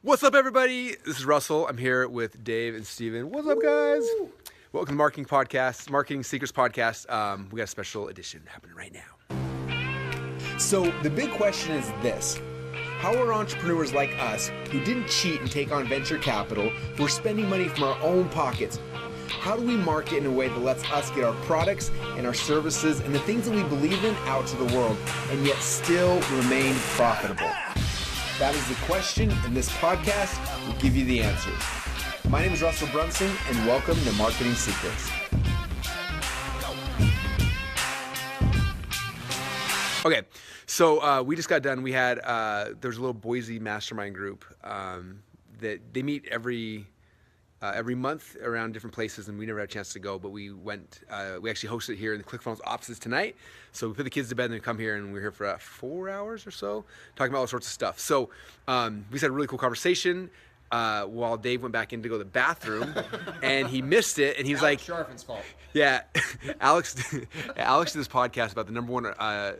What's up, everybody? This is Russell. I'm here with Dave and Steven. What's up, guys? Welcome to the Marketing Podcast, Marketing Secrets Podcast. We got a special edition happening right now. So the big question is this. How are entrepreneurs like us, who didn't cheat and take on venture capital, who are spending money from our own pockets, how do we market in a way that lets us get our products and our services and the things that we believe in out to the world and yet still remain profitable? That is the question, and this podcast will give you the answers. My name is Russell Brunson, and welcome to Marketing Secrets. Okay, so we just got done. We had, there's a little Boise mastermind group that they meet every month around different places, and we never had a chance to go, but we went, we actually hosted it here in the Clickfunnels offices tonight. So we put the kids to bed and then come here, and we're here for 4 hours or so, talking about all sorts of stuff. So we just had a really cool conversation while Dave went back in to go to the bathroom, and he missed it, and he was like, Sharfin's fault. yeah, Alex did this podcast about the number one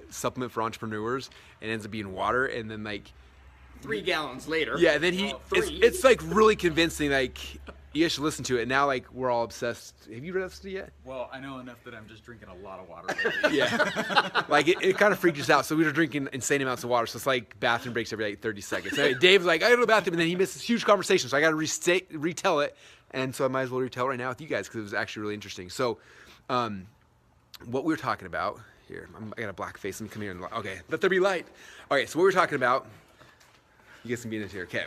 supplement for entrepreneurs, and it ends up being water, and then like 3 gallons later. yeah, and then it's like really convincing, like you guys should listen to it. And now like we're all obsessed. Have you read this yet? Well, I know enough that I'm just drinking a lot of water lately. Yeah, like it kind of freaked us out. So we were drinking insane amounts of water. So it's like bathroom breaks every like 30 seconds. So Dave's like, I gotta go to the bathroom, and then he missed this huge conversation. So I gotta retell it, and so I might as well retell it right now with you guys because it was actually really interesting. So, what we were talking about here, I got a black face. Let me come here and okay, let there be light. Okay, so what we were talking about. You guys can be in it here. Okay.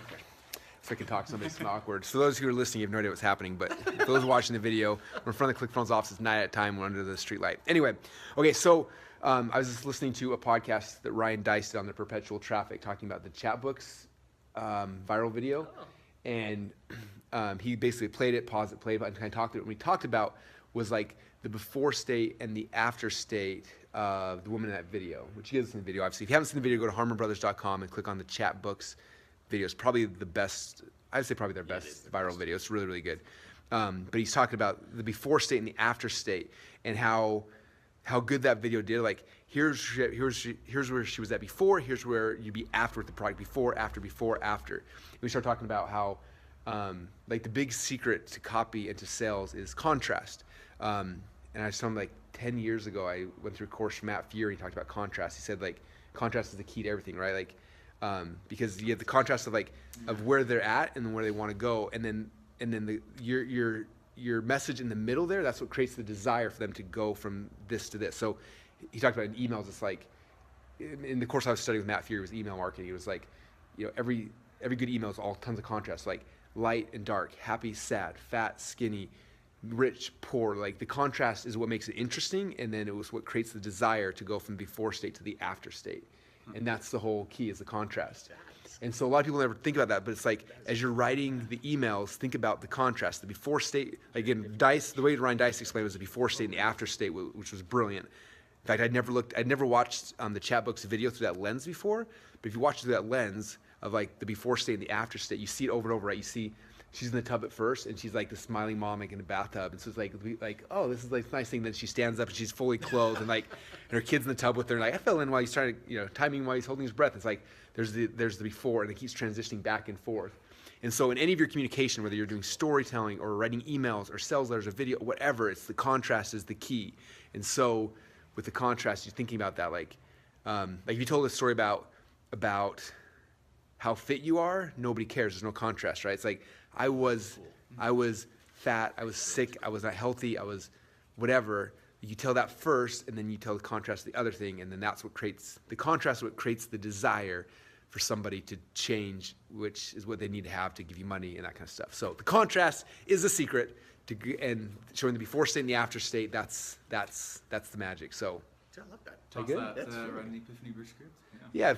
So I can talk something awkward. So those who are listening, you have no idea what's happening, but for those watching the video, we're in front of the Clickfunnels office. It's night at time. We're under the street light. Anyway, okay, so I was just listening to a podcast that Ryan Dice did on the perpetual traffic, talking about the Chatbooks viral video. And he basically played it, paused it, played it, and kind of talked to it. What we talked about was like the before state and the after state of the woman in that video, which you guys in the video, obviously. If you haven't seen the video, go to harmonbrothers.com and click on the Chatbooks video. It's probably the best, I'd say probably their best viral video. It's really, really good. But he's talking about the before state and the after state and how good that video did. Like, here's where she was at before, here's where you'd be after with the product, before, after. And we start talking about how, like the big secret to copy and to sales is contrast. And I saw him like 10 years ago, I went through a course from Matt Fury. He talked about contrast. He said like contrast is the key to everything, right? Like, because you have the contrast of like of where they're at and then where they want to go, and then your message in the middle there. That's what creates the desire for them to go from this to this. So he talked about in emails. It's like in the course I was studying with Matt Fury was email marketing. It was like, you know, every good email is all tons of contrast, like light and dark, happy, sad, fat, skinny, rich, poor. Like the contrast is what makes it interesting, and then it was what creates the desire to go from before state to the after state. And that's the whole key, is the contrast. And so a lot of people never think about that, but it's like as you're writing the emails, think about the contrast, the before state. Again, the way Ryan Dice explained it was the before state and the after state, which was brilliant. In fact, I'd never watched the Chatbooks video through that lens before, but if you watch it through that lens of like the before state and the after state, you see it over and over, right? You see she's in the tub at first, and she's like the smiling mom like in the bathtub, and so it's like, oh, this is like a nice thing. Then she stands up and she's fully clothed, and like, and her kid's in the tub with her. And like, I fell in while he's trying to, you know, timing while he's holding his breath. It's like there's the before, and it keeps transitioning back and forth. And so in any of your communication, whether you're doing storytelling or writing emails or sales letters or video, whatever, it's the contrast is the key. And so with the contrast, you're thinking about that, like if you told a story about how fit you are, nobody cares. There's no contrast, right? It's like I was fat, I was sick, I was not healthy, I was whatever. You tell that first, and then you tell the contrast of the other thing, and then that's what creates the contrast. What creates the desire for somebody to change, which is what they need to have to give you money and that kind of stuff. So the contrast is the secret and showing the before state and the after state. That's the magic. So I love that. Toss good? that That's right in the Epiphany Bridge script. yeah,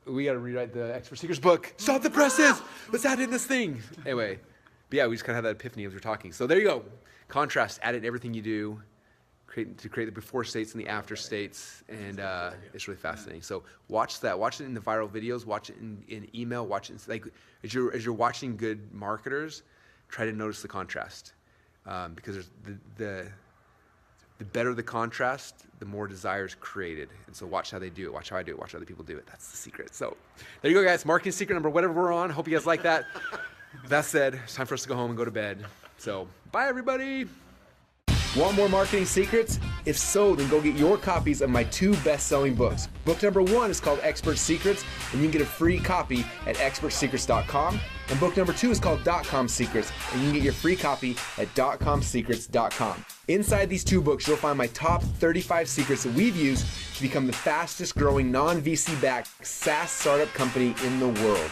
we got to rewrite the Expert Seekers book. Stop the presses. Let's add in this thing. Anyway, but yeah, we just kind of had that epiphany as we're talking. So there you go. Contrast, add it in everything you do. To create the before states and the after states, and it's really fascinating. So watch that. Watch it in the viral videos. Watch it in email. Watch it like as you're watching good marketers, try to notice the contrast, because there's the better the contrast, the more desire is created. And so watch how they do it. Watch how I do it. Watch other people do it. That's the secret. So there you go, guys. Marketing secret number, whatever we're on. Hope you guys like that. That said, it's time for us to go home and go to bed. So bye, everybody. Want more marketing secrets? If so, then go get your copies of my 2 best-selling books. Book number 1 is called Expert Secrets, and you can get a free copy at expertsecrets.com. And book number 2 is called .com Secrets, and you can get your free copy at .comsecrets.com. Inside these 2 books, you'll find my top 35 secrets that we've used to become the fastest growing non-VC-backed SaaS startup company in the world.